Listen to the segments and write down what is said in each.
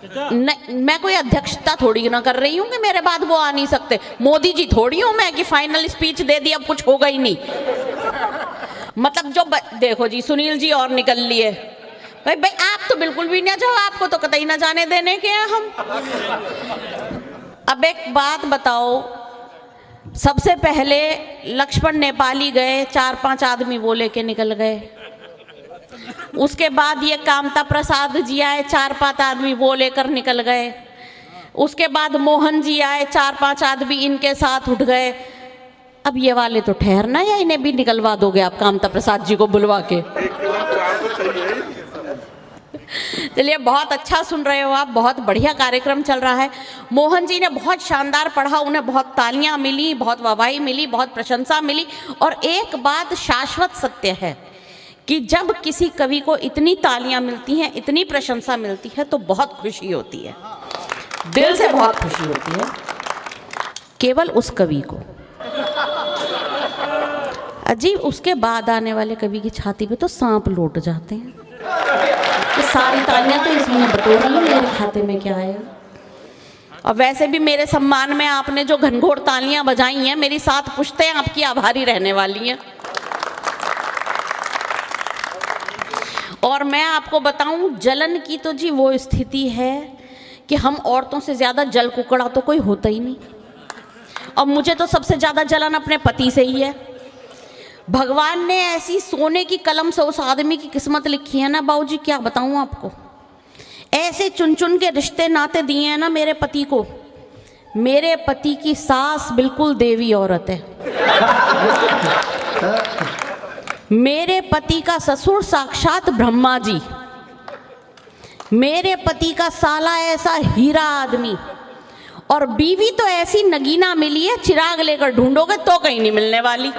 नहीं, मैं कोई अध्यक्षता थोड़ी ना कर रही हूँ कि मेरे बाद वो आ नहीं सकते। मोदी जी थोड़ी हूँ मैं कि फाइनल स्पीच दे दी अब कुछ होगा ही नहीं। मतलब जो देखो जी, सुनील जी और निकल लिए। भाई भाई आप तो बिल्कुल भी ना जाओ, आपको तो कतई ना जाने देने के हैं हम। अब एक बात बताओ, सबसे पहले लक्ष्मण नेपाली गए, 4-5 आदमी वो लेके निकल गए। उसके बाद ये कामता प्रसाद जी आए, 4-5 आदमी वो लेकर निकल गए। उसके बाद मोहन जी आए, 4-5 आदमी इनके साथ उठ गए। अब ये वाले तो ठहरना, या इन्हें भी निकलवा दोगे आप कामता प्रसाद जी को बुलवा के? चलिए, बहुत अच्छा सुन रहे हो आप, बहुत बढ़िया कार्यक्रम चल रहा है। मोहन जी ने बहुत शानदार पढ़ा, उन्हें बहुत तालियां मिली, बहुत वाहवाही मिली, बहुत प्रशंसा मिली। और एक बात शाश्वत सत्य है कि जब किसी कवि को इतनी तालियां मिलती हैं, इतनी प्रशंसा मिलती है, तो बहुत खुशी होती है, दिल से बहुत खुशी होती है। केवल उस कवि को। अजीब, उसके बाद आने वाले कवि की छाती पे तो सांप लौट जाते हैं कि सारी तालियां तो इसी ने बटोर ली, मेरे खाते में क्या आया। और वैसे भी मेरे सम्मान में आपने जो घनघोर तालियां बजाई हैं, मेरी 7 पुश्तें आपकी आभारी रहने वाली हैं। और मैं आपको बताऊं, जलन की तो जी वो स्थिति है कि हम औरतों से ज़्यादा जल कुकड़ा तो कोई होता ही नहीं। और मुझे तो सबसे ज़्यादा जलन अपने पति से ही है। भगवान ने ऐसी सोने की कलम से उस आदमी की किस्मत लिखी है ना बाबूजी, क्या बताऊं आपको। ऐसे चुन चुन के रिश्ते नाते दिए हैं ना मेरे पति को। मेरे पति की सास बिल्कुल देवी औरत है। मेरे पति का ससुर साक्षात ब्रह्मा जी। मेरे पति का साला ऐसा हीरा आदमी। और बीवी तो ऐसी नगीना मिली है, चिराग लेकर ढूंढोगे तो कहीं नहीं मिलने वाली।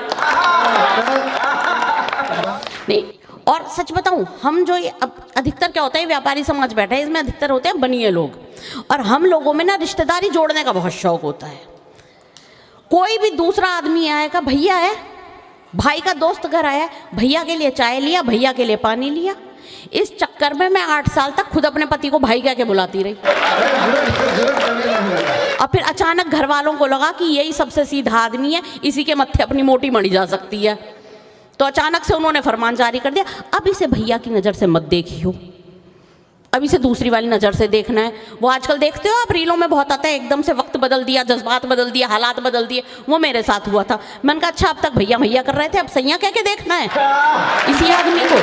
नहीं, और सच बताऊं, हम जो ये अधिकतर क्या होता है, व्यापारी समाज बैठा है, इसमें अधिकतर होते हैं बनिए लोग। और हम लोगों में ना रिश्तेदारी जोड़ने का बहुत शौक होता है। कोई भी दूसरा आदमी आएगा, भैया है, भाई का दोस्त घर आया, भैया के लिए चाय लिया, भैया के लिए पानी लिया। इस चक्कर में मैं 8 साल तक खुद अपने पति को भाई कह के बुलाती रही। और फिर अचानक घर वालों को लगा कि यही सबसे सीधा आदमी है, इसी के मत्थे अपनी मोटी मड़ी जा सकती है। तो अचानक से उन्होंने फरमान जारी कर दिया, अब इसे भैया की नज़र से मत देखियो, अब इसे दूसरी वाली नज़र से देखना है। वो आजकल देखते हो आप, रीलों में बहुत आता है, एकदम से वक्त बदल दिया, जज्बात बदल दिया, हालात बदल दिए। वो मेरे साथ हुआ था। मैंने कहा अच्छा, अब तक भैया भैया कर रहे थे, अब सैया कह के देखना है इसी आदमी को।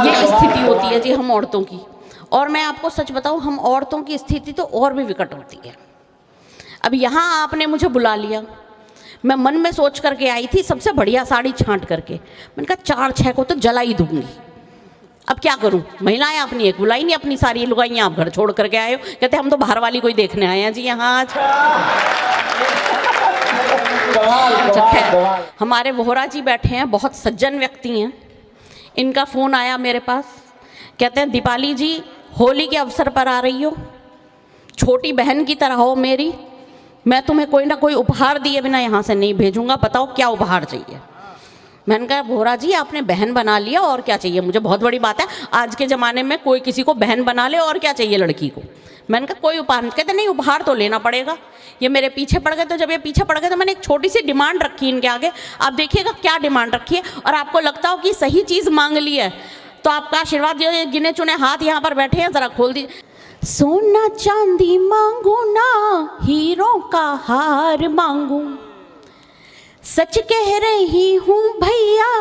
ये स्थिति होती है जी हम औरतों की। और मैं आपको सच बताऊं, हम औरतों की स्थिति तो और भी विकट होती है। अब यहाँ आपने मुझे बुला लिया, मैं मन में सोच करके आई थी सबसे बढ़िया साड़ी छांट करके। मैंने कहा 4-6 को तो जला ही दूंगी। अब क्या करूं, महिलाएं अपनी एक बुलाई नहीं, अपनी सारी लुगाइयां आप घर छोड़ करके आए हो। कहते हम तो बाहर वाली कोई देखने आए हैं जी यहाँ आज। हमारे वोहरा जी बैठे हैं, बहुत सज्जन व्यक्ति हैं। इनका फ़ोन आया मेरे पास, कहते हैं दीपाली जी, होली के अवसर पर आ रही हो, छोटी बहन की तरह हो मेरी, मैं तुम्हें कोई ना कोई उपहार दिए बिना यहाँ से नहीं भेजूंगा, बताओ क्या उपहार चाहिए। मैंने कहा वोहरा जी आपने बहन बना लिया, और क्या चाहिए मुझे, बहुत बड़ी बात है आज के ज़माने में कोई किसी को बहन बना ले, और क्या चाहिए लड़की को। मैंने कहा कोई उपहार। कहते नहीं, उपहार तो लेना पड़ेगा। ये मेरे पीछे पड़ गए। तो जब ये पीछे पड़ गए तो मैंने एक छोटी सी डिमांड रखी इनके आगे, आप देखिएगा क्या डिमांड रखी है। और आपको लगता हो कि सही चीज़ मांग ली है तो आपका आशीर्वाद दिए। गिने चुने हाथ यहाँ पर बैठे हैं, ज़रा खोल दीजिए। सोना चांदी मांगू ना, हीरों का हार मांगू, सच कह रही हूँ भैया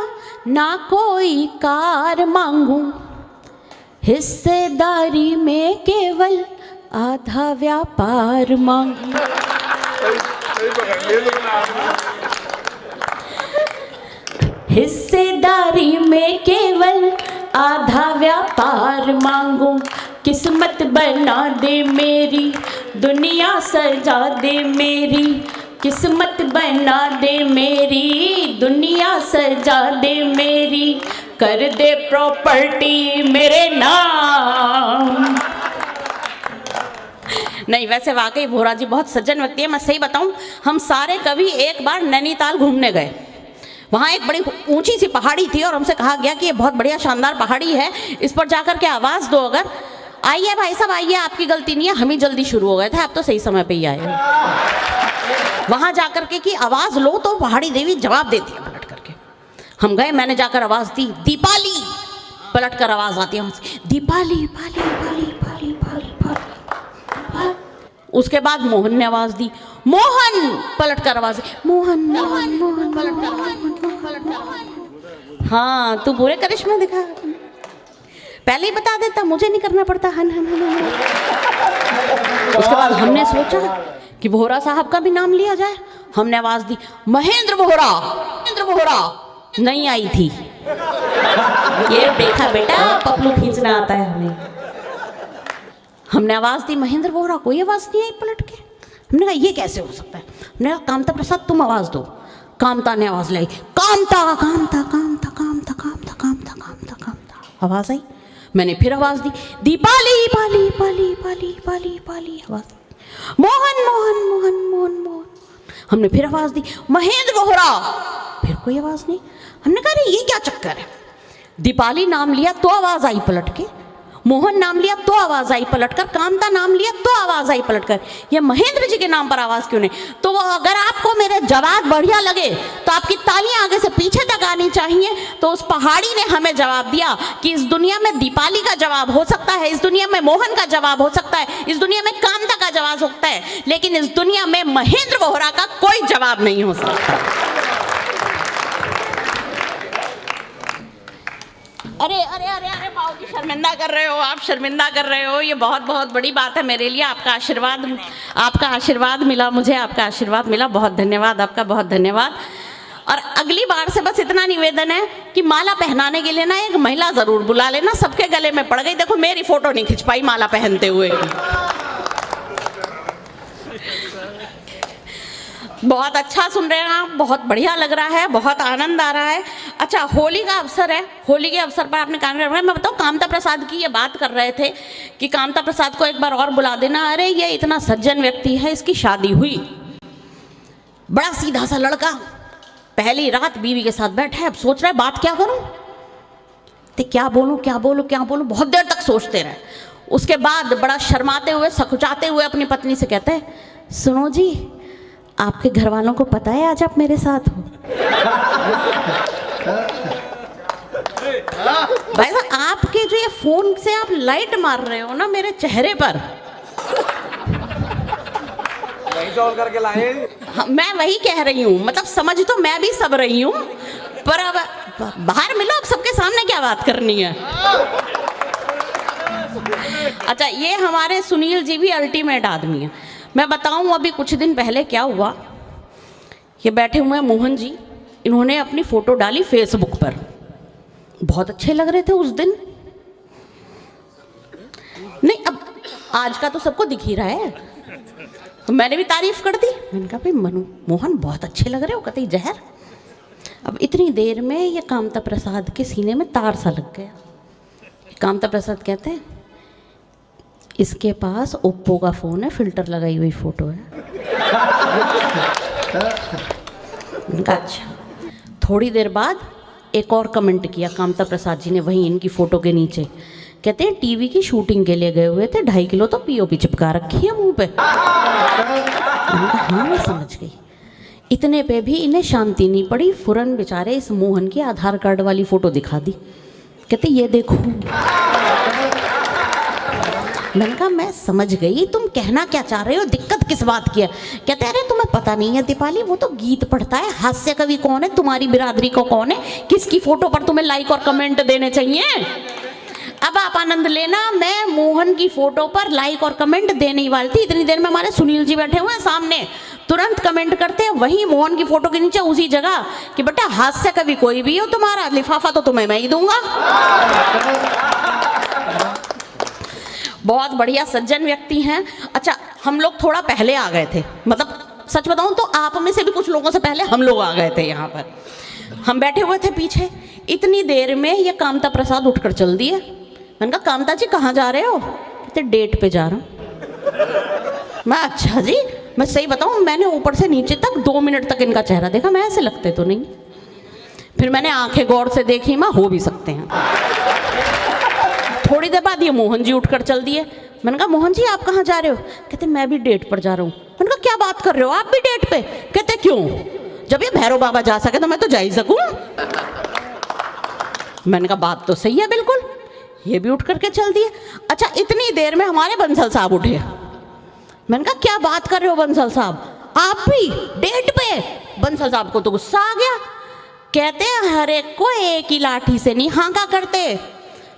ना कोई कार मांगू, हिस्सेदारी में केवल आधा व्यापार मांगू। हिस्सेदारी में केवल आधा व्यापार मांगू, किस्मत बना दे मेरी, दुनिया सजा दे मेरी, किस्मत बना दे मेरी, दुनिया सजा दे मेरी, कर दे प्रॉपर्टी मेरे नाम। नहीं, वैसे वाकई वोहरा जी बहुत सज्जन व्यक्ति है। मैं सही बताऊं, हम सारे कवि एक बार नैनीताल घूमने गए। वहाँ एक बड़ी ऊंची सी पहाड़ी थी और हमसे कहा गया कि ये बहुत बढ़िया शानदार पहाड़ी है, इस पर जाकर के आवाज़ दो अगर। आइए भाई साहब आइए, आपकी गलती नहीं है, हम ही जल्दी शुरू हो गए थे, आप तो सही समय पे ही आए हो। वहां जाकर के कि आवाज लो तो पहाड़ी देवी जवाब देती है पलट करके। हम गए, मैंने जाकर आवाज दी, दीपाली। पलट कर आवाज आती है वहां से, दीपाली पाली पाली पाली पाली पाली। उसके बाद मोहन ने आवाज दी, मोहन। पलट कर आवाज, मोहन मोहन मोहन पलट कर। हाँ तू पूरे करिश्मा दिखा, पहले ही बता देता, मुझे नहीं करना पड़ता। हन हन हन हन। उसके बाद हमने सोचा कि वोहरा साहब का भी नाम लिया जाए। हमने आवाज दी, महेंद्र वोहरा। महेंद्र वोहरा नहीं आई थी। ये देखा बेटा, पपलू खींचना आता है हमें। हमने आवाज दी महेंद्र वोहरा, कोई आवाज नहीं आई पलट के। हमने कहा ये कैसे हो सकता है। हमने कहा कामता प्रसाद तुम आवाज दो। कामता ने आवाज लाई, कामता कामता कामता कामता कामता कामता कामता कामता। आवाज आई। मैंने फिर आवाज दी, दीपाली पाली पाली पाली पाली पाली। आवाज, मोहन मोहन मोहन मोहन मोहन। हमने फिर आवाज दी, महेंद्र वोहरा। फिर कोई आवाज नहीं। हमने कहा अरे ये क्या चक्कर है। दीपाली नाम लिया तो आवाज आई पलट के, मोहन नाम लिया तो आवाज आई पलटकर, कामता नाम लिया तो आवाज आई पलटकर, ये महेंद्र जी के नाम पर आवाज क्यों नहीं। तो अगर आपको मेरे जवाब बढ़िया लगे तो आपकी तालियां आगे से पीछे तक आनी चाहिए। तो उस पहाड़ी ने हमें जवाब दिया कि इस दुनिया में दीपाली का जवाब हो सकता है, इस दुनिया में मोहन का जवाब हो सकता है, इस दुनिया में कामता का जवाब हो सकता है, लेकिन इस दुनिया में महेंद्र वोहरा का कोई जवाब नहीं हो सकता। अरे अरे अरे अरे बाबूजी शर्मिंदा कर रहे हो, आप शर्मिंदा कर रहे हो। ये बहुत बहुत बड़ी बात है मेरे लिए। आपका आशीर्वाद मिला मुझे, आपका आशीर्वाद मिला। बहुत धन्यवाद आपका, बहुत धन्यवाद। और अगली बार से बस इतना निवेदन है कि माला पहनाने के लिए ना एक महिला जरूर बुला लेना। सबके गले में पड़ गई, देखो मेरी फोटो नहीं खिंच पाई माला पहनते हुए। बहुत अच्छा सुन रहे हैं आप, बहुत बढ़िया लग रहा है, बहुत आनंद आ रहा है। अच्छा होली का अवसर है, होली के अवसर पर आपने कार्यक्रम रखा है। मैं बताऊँ कामता प्रसाद की ये बात कर रहे थे कि कामता प्रसाद को एक बार और बुला देना। अरे ये इतना सज्जन व्यक्ति है, इसकी शादी हुई, बड़ा सीधा सा लड़का, पहली रात बीवी के साथ बैठा है। अब सोच रहा है बात क्या करूं, तो क्या बोलूं क्या बोलूं क्या बोलूं, बहुत देर तक सोचते रहे। उसके बाद बड़ा शर्माते हुए सकुचाते हुए अपनी पत्नी से कहते हैं, सुनो जी आपके घर वालों को पता है आज आप मेरे साथ हो। भाई साहब आपके जो ये फोन से आप लाइट मार रहे हो ना मेरे चेहरे पर, करके लाए। मैं वही कह रही हूँ, मतलब समझ तो मैं भी सब रही हूँ, पर अब बाहर मिलो, अब सबके सामने क्या बात करनी है। अच्छा ये हमारे सुनील जी भी अल्टीमेट आदमी है। मैं बताऊं अभी कुछ दिन पहले क्या हुआ। ये बैठे हुए मोहन जी, इन्होंने अपनी फोटो डाली फेसबुक पर, बहुत अच्छे लग रहे थे उस दिन। नहीं अब आज का तो सबको दिख ही रहा है, तो मैंने भी तारीफ कर दी। मैंने कहा भाई मोहन बहुत अच्छे लग रहे हो। कहते जहर। अब इतनी देर में ये कामता प्रसाद के सीने में तार सा लग गया। कामता प्रसाद कहते हैं इसके पास ओप्पो का फ़ोन है, फ़िल्टर लगाई हुई फ़ोटो है। अच्छा थोड़ी देर बाद एक और कमेंट किया कामता प्रसाद जी ने वहीं इनकी फ़ोटो के नीचे। कहते हैं टीवी की शूटिंग के लिए गए हुए थे, 2.5 किलो तो पीओपी चिपका रखी है मुंह पे। हाँ मैं समझ गई। इतने पे भी इन्हें शांति नहीं पड़ी, फुरन बेचारे इस मोहन की आधार कार्ड वाली फ़ोटो दिखा दी। कहते ये देखो। मैंने कहा मैं समझ गई तुम कहना क्या चाह रहे हो, दिक्कत किस बात की है। कहते अरे तुम्हें पता नहीं है दीपाली, वो तो गीत पढ़ता है, हास्य कवि कौन है, तुम्हारी बिरादरी को कौन है, किसकी फोटो पर तुम्हें लाइक और कमेंट देने चाहिए। अब आप आनंद लेना, मैं मोहन की फोटो पर लाइक और कमेंट देने ही वाली थी। इतनी देर में हमारे सुनील जी बैठे हुए हैं सामने, तुरंत कमेंट करते हैं वहीं मोहन की फोटो के नीचे उसी जगह कि बेटा हास्य कवि कोई भी हो, तुम्हारा लिफाफा तो तुम्हें मैं ही दूंगा। बहुत बढ़िया सज्जन व्यक्ति हैं। अच्छा हम लोग थोड़ा पहले आ गए थे, मतलब सच बताऊं तो आप में से भी कुछ लोगों से पहले हम लोग आ गए थे। यहाँ पर हम बैठे हुए थे पीछे। इतनी देर में ये कामता प्रसाद उठकर चल दिए। मैंने कहा कामता जी कहाँ जा रहे हो। कहते डेट पे जा रहा हूँ। मैं अच्छा जी, मैं सही बताऊँ मैंने ऊपर से नीचे तक 2 मिनट तक इनका चेहरा देखा, मैं ऐसे लगते तो नहीं। फिर मैंने आंखें गौर से देखी, माँ हो भी सकते हैं। थोड़ी देर बाद ये मोहन जी उठकर चल दिए। मैंने कहा मोहन जी आप कहाँ जा रहे हो? कहते मैं भी डेट पर जा रहा हूँ। मैंने कहा क्या बात कर रहे हो, आप भी डेट पे? कहते क्यों, जब ये भैरव बाबा जा सके तो मैं तो जा ही सकूँ। मैंने कहा बात तो सही है बिल्कुल। ये भी उठ करके चल दिए। अच्छा इतनी देर में हमारे बंसल साहब उठे। मैंने कहा क्या बात कर रहे हो बंसल साहब, आप भी डेट पे? बंसल साहब को तो गुस्सा आ गया। कहते हैं हर एक को एक ही लाठी से नहीं हाँका करते,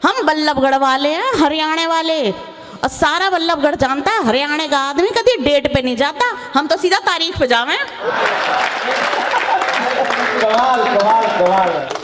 हम बल्लभगढ़ वाले हैं, हरियाणा वाले, और सारा बल्लभगढ़ जानता है हरियाणा का आदमी कभी डेट पे नहीं जाता, हम तो सीधा तारीख पे जावे। कमाल कमाल कमाल।